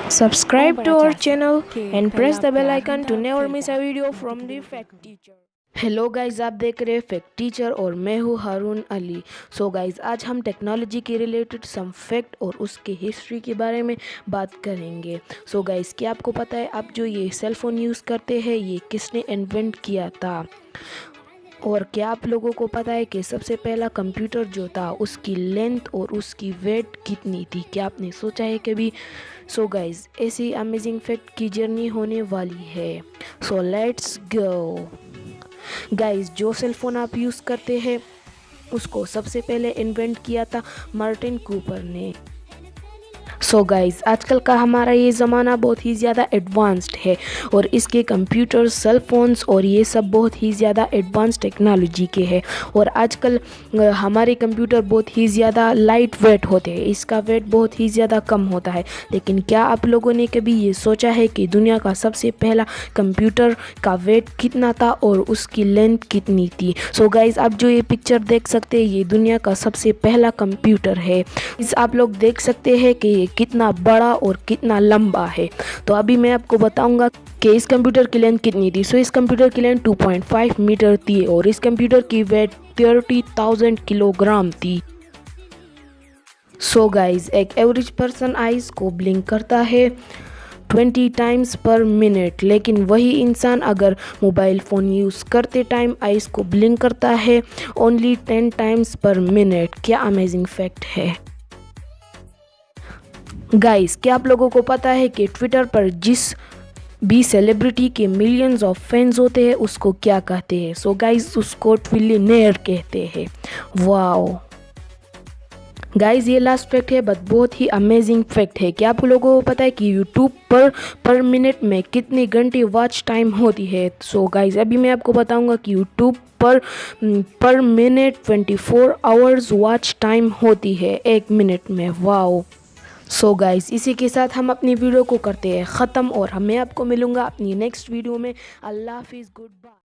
Subscribe to our channel and press the bell icon to never miss a video from the Fact Teacher। Hello guys, आप देख रहे हैं fact teacher और मैं हूँ हारून Ali. So guys, आज हम टेक्नोलॉजी के रिलेटेड सम फैक्ट और उसके हिस्ट्री के बारे में बात करेंगे। सो गाइज, क्या आपको पता है आप जो ये सेल फ़ोन यूज़ करते हैं ये किसने इन्वेंट किया था? और क्या आप लोगों को पता है कि सबसे पहला कंप्यूटर जो था उसकी लेंथ और उसकी वेट कितनी थी? क्या आपने सोचा है कभी? सो गाइज, ऐसी अमेजिंग फैक्ट की जर्नी होने वाली है। So let's go. गाइज, जो सेल फ़ोन आप यूज़ करते हैं उसको सबसे पहले इन्वेंट किया था मार्टिन कूपर ने। सो गाइज, आजकल का हमारा ये ज़माना बहुत ही ज़्यादा एडवांस्ड है और इसके कंप्यूटर्स, सेल फोन्स और ये सब बहुत ही ज़्यादा एडवांस टेक्नोलॉजी के हैं। और आजकल हमारे कंप्यूटर बहुत ही ज़्यादा लाइट वेट होते हैं, इसका वेट बहुत ही ज़्यादा कम होता है। लेकिन क्या आप लोगों ने कभी ये सोचा है कि दुनिया का सबसे पहला कंप्यूटर का वेट कितना था और उसकी लेंथ कितनी थी? सो गाइज, आप जो ये पिक्चर देख सकते हैं ये दुनिया का सबसे पहला कंप्यूटर है। इस आप लोग देख सकते हैं कि ये कितना बड़ा और कितना लंबा है। तो अभी मैं आपको बताऊंगा कि इस कंप्यूटर की लेंथ कितनी थी। सो इस कंप्यूटर की लेंथ 2.5 मीटर थी और इस कंप्यूटर की वेट 30,000 किलोग्राम थी। सो गाइज, एक एवरेज पर्सन आइज को ब्लिंक करता है 20 टाइम्स पर मिनट, लेकिन वही इंसान अगर मोबाइल फ़ोन यूज़ करते टाइम आइज को ब्लिंक करता है ओनली 10 टाइम्स पर मिनट। क्या अमेजिंग फैक्ट है गाइस। क्या आप लोगों को पता है कि ट्विटर पर जिस भी सेलिब्रिटी के मिलियंस ऑफ फैंस होते हैं उसको क्या कहते हैं? सो गाइस, उसको ट्विलियनेयर कहते हैं। वाओ गाइस, ये लास्ट फैक्ट है बट बहुत ही अमेजिंग फैक्ट है। क्या आप लोगों को पता है कि यूट्यूब पर मिनट में कितने घंटे वॉच टाइम होती है? सो गाइस, अभी मैं आपको बताऊंगा कि यूट्यूब पर मिनट 24 आवर्स वॉच टाइम होती है, एक मिनट में। वाओ। सो गाइस, इसी के साथ हम अपनी वीडियो को करते हैं ख़त्म और मैं आपको मिलूँगा अपनी नेक्स्ट वीडियो में। अल्लाह हाफिज़, गुड बाय।